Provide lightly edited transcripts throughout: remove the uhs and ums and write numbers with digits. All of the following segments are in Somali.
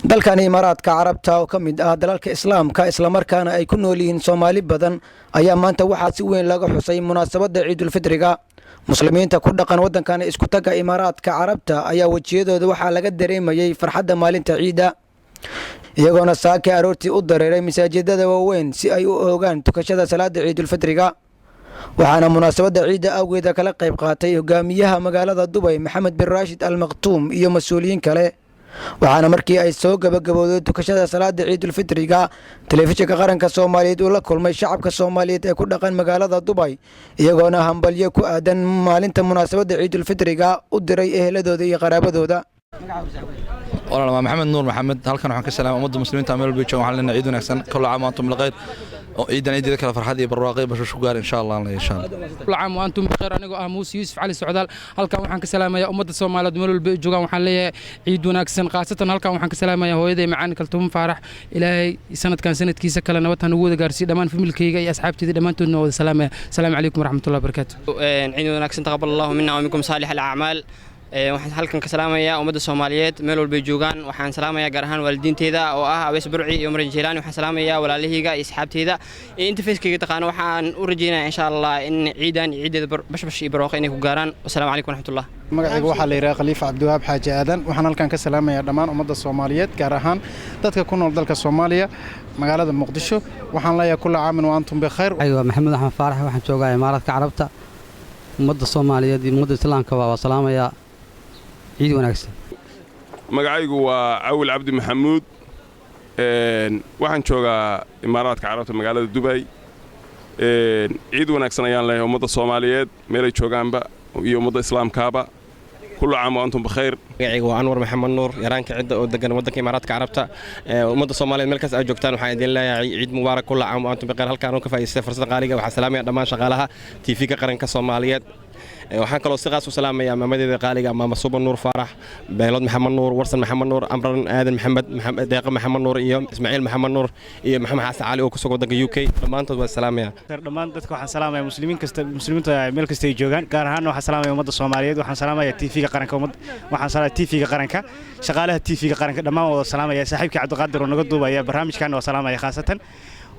dalkan Imaaraadka Carabta oo ka mid ah dalalka Islaamka isla markaana ay ku nool yihiin Soomaali badan ayaa maanta waxaa si weyn laga xusay munaasabadda Ciidul Fitriga. muslimiinta ku dhaqan wadankan isku taga Imaaraadka Carabta ayaa wajiyadooda waxaa laga dareemayay farxadda maalinta Ciida, iyagoona saaka aroortii u dareeray masaajidada waaweyn si ay u oogaan tukashada salaada Ciidul Fitriga. waxaana munaasabadda Ciida awgeeda kala qayb qaatay hogaamiyaha magaalada Dubai Maxamed bin Rashid Al Maktoum iyo mas'uuliyiin kale. waxaana markii ay soo gabagabowday tukashada salaada Ciidul Fitriga telefishinka qaranka Soomaaliyeed uu la kulmay shacabka Soomaaliyeed ee ku dhaqan magaalada Dubai, iyagoona hambalyo ku aadan maalinta munaasabadda Ciidul Fitriga u diray eheladooda iyo qaraabadooda. والله محمد نور محمد halkan waxaan ka salaamay ummadda muslimiinta meel walba joogan waxaan leenahay ciid wanaagsan kullu caam wa antum bilkhayr ciidan ciidada kala farxad iyo barwaaqo basho gaar insha Allah kullu caam wa antum bilkhayr anigu ah Muuse Yuusuf Cali Socdaal halkan waxaan ka salaamayaa ummadda Soomaaliyeed meel walba joogan waxaan leeyahay ciid wanaagsan qaasatan halkan waxaan ka salaamayaa hooyaday macaan kaltuum faarax ilaahay sanadkan sanadkiisa kale nabad han ugu wada gaarsiiyo dhamaan familkayga iyo asxaabtayda dhamaantoodna wada salaamaya assalaamu calaykum waraxmatullaahi wabarakaatuh ciid wanaagsan taqabbalallahu minna wa minkum saalih al-a'maal waxaan halkan ka salaamayaa ummadda Soomaaliyeed meel walba joogan waxaan salaamayaa gaar ahaan waalidiinteeda oo ah Abees Burci iyo Umar Jiilaani waxaan salaamayaa walaalahayga iyo asxaabteyda inta Facebook taqaan waxaan u rajeynayaa insha Allah in ciideeda bashbash iyo barwaaqo inay ku gaaraan assalaamu calaykum waraxmatullaah magacaygu waxa la yiraahdaa Khalifa Abdiwaab Xaaji Aadan waxaan halkan ka salaamayaa dhamaan ummadda Soomaaliyeed gaar ahaan dadka ku nool dalka Soomaaliya magaalada Muqdisho waxaan leeyahay kullu caam wa antum bikhayr aywa Maxamed Axmed Faarax waxaan joogaa Imaaraadka Carabta ummadda Soomaaliyeed iyo ummadda Islaamka waa salaamayaa ciid wanaagsan magacaygu waa Awil Cabdi Maxamuud waxaan joogaa Imaaraadka Carabta magaalada Dubai ciid wanaagsan ayaan leeyahay ummadda Soomaaliyeed meel ay joogaanba iyo ummadda Islaamkaaba kullu caam wa antum bikhayr magacaygu waa Anwar Maxamed Nuur yaraanka cidda oo degan wadanka Imaaraadka Carabta ummadda Soomaaliyeed meel kaas ay joogtaan waxaan idin leeyahay ciid mubaarak kullu caam wa antum bikhayr halkaan oo ka faa'iideystay fursadda qaaliga waxaan salaamayaa dhamaan shaqaalaha TV-ga qaranka Soomaaliyeed waxaan kaloo si qaas u salaamayaa maamadeeda qaaliga maama Suban Nuur Faarax Beelad Maxamed Nuur Warsan Maxamed Nuur Amran Aadan Maxamed Deeqa Maxamed Nuur iyo Ismaaciil Maxamed Nuur iyo Maxamed Xasan Cali oo ku soo wadanka UK dhamaantood waan salaamayaa dhamaan dadka waxaan salaamayaa muslimiinta meel kasta ay joogaan gaar ahaan waxaan salaamayaa ummadda Soomaaliyeed waxaan salaamayaa TV-ga qaranka waxaan salaamayaa TV-ga qaranka shaqaalaha TV-ga qaranka dhamaan wada salaamayaa saaxiibkii Cabdiqaadir oo naga duubaya barnaamijkan waa salaamayaa khaasatan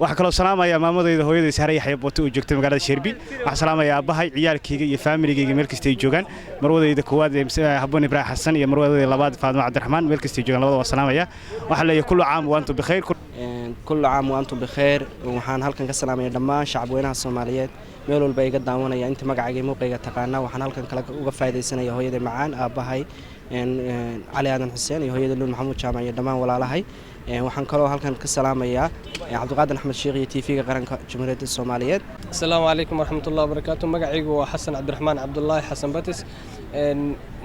waxaan kaloo salaamayaa maamadayda hooyaday Sahra Yaxya Booto oo joogtay magaalada Sherbi waxaan salaamayaa aabahay ciyaalkayga iyo familygayga meel kasta ay joogaan marwadayda koowaad Habboon Ibraahim Xasan iyo marwadayda labaad Faadimo Cabdiraxmaan meel kasta ay joogaan labada waa salaamayaa waxaan leeyahay kullu caam wa antum bikhayr kullu caam wa antum bikhayr waxaan halkan ka salaamayaa dhamaan shacabweynaha Soomaaliyeed meel walba iga daawanaya inta magacayga muuqayga taqaana waxaan halkan kala uga faa'iideysanayaa hooyaday macaan aabahay Cali Aadan Xuseen iyo hooyaday Luul Maxamuud Jaamac iyo dhamaan walaalahay waxaan kaloo halkan ka salaamayaa Cabdiqaadir Axmed Sheekh iyo TV-ga qaranka Jamhuuriyadda Soomaaliyeed assalaamu calaykum waraxmatullaahi wabarakaatuh magacaygu waa Xasan Cabdiraxmaan Cabdullaahi Xasan Batis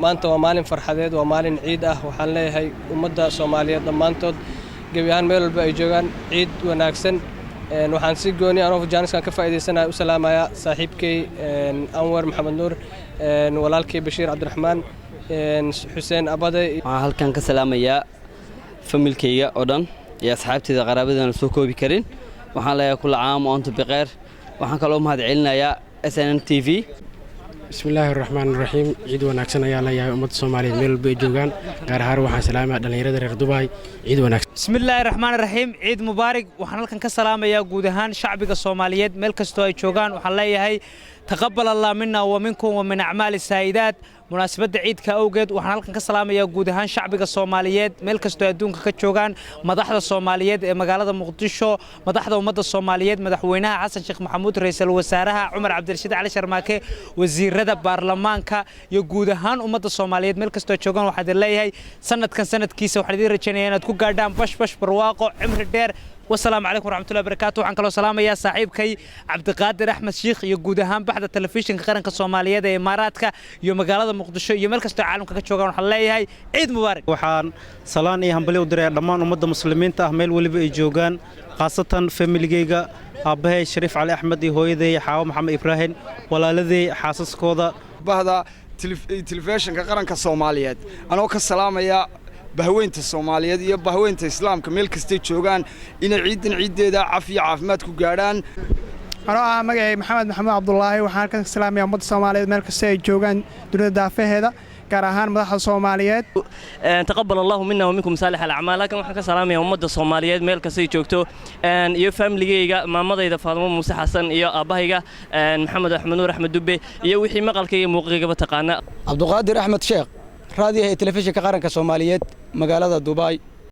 maanta waa maalin farxadeed waa maalin ciid ah waxaan leeyahay ummadda Soomaaliyeed dhammaantood gabi ahaan meel walba ay joogaan ciid wanaagsan waxaan si gooni ah oo jaaniskan ka faa'iideysanahay u salaamayaa saaxiibkay Anwar Maxamed Nuur walaalkay Bashiir Cabdiraxmaan Xuseen Abade waxaan halkan ka salaamayaa familkayga oo dhan iyo asxaabtayda qaraabadana soo koobi karin waxaan leeyahay kullu caam wa antum bikhayr waxaan kaloo mahad celinayaa SNN TV bismillaahi raxmaani raxiim ciid wanaagsan ayaa leeyahay ummadda Soomaaliyeed meel walba ay joogaan gaar ahaan waxaan salaamayaa dhalinyarada reer Dubai ciid wanaagsan bismillaahi raxmaani raxiim ciid mubaarak waxaan halkan ka salaamayaa guud ahaan shacbiga Soomaaliyeed meel kasta oo ay joogaan waxaan leeyahay taqabbal Allah minna wa minkum wa min a'maali saa'idaat munaasabadda ciidka awgeed waxaan halkan ka salaamayaa guud ahaan shacbiga Soomaaliyeed meel kasta oo adduunka ka joogaan madaxda Soomaaliyeed ee magaalada Muqdisho madaxda ummadda Soomaaliyeed madaxweynaha Xasan Sheekh Maxamuud ra'iisul wasaaraha Umar Cabdirashiid Cali Sharmaake wasiirada baarlamaanka iyo guud ahaan ummadda Soomaaliyeed meel kasta oo joogaan waxaan leeyahay sanadkan sanadkiisa waxaan idin rajaynayaa inaad ku gaadhaan bash barwaaqo cimri dheer والسلام عليكم ورحمة الله وبركاته وحن كلو سلام يا صاحبكي عبدالقادر أحمد شيخ يجودهان بعد التلفزيون كقرنك الصومالية ده إماراتك يوم مقالة مقدشة يوم مركز العالم كشوغان وحلاي هاي عيد مبارك وحان صلاني هم بلي ودري دمان ومدة مسلمين تحمل ولي بيجوغان خاصة في ملقيقة أبهي شريف علي أحمد هوي ذي حاو محمد إبراهيم ولا الذي حاسس كودا بهذا تلفزيون كقرنك الصومالية أنا وكسلام يا bahweynta Soomaaliyeed iyo bahweynta Islaamka meel kasta joogan in ciideeda caafimaad ku gaaraan أنا magacay Maxamed Maxamuud Cabdullaahi waxaan ka salaamayaa ummadda Soomaaliyeed meel kasta ay joogaan dunida daafaheeda gaar ahaan madaxda Soomaaliyeed. Taqabbal Allahu minna wa minkum saalih al-a'maal. Laakiin waxaan ka salaamayaa ummadda Soomaaliyeed meel kasta ay joogto iyo familygayga maamadayda Faadimo Muuse Xasan iyo aabahayga Maxamed Axmed Nuur Axmed Dubbe iyo wixii maqalkayga muuqigaba taqaana. Cabduqaadir Axmed Sheekh raadiyaha telefishinka qaranka Soomaaliyeed magaalada Dubai.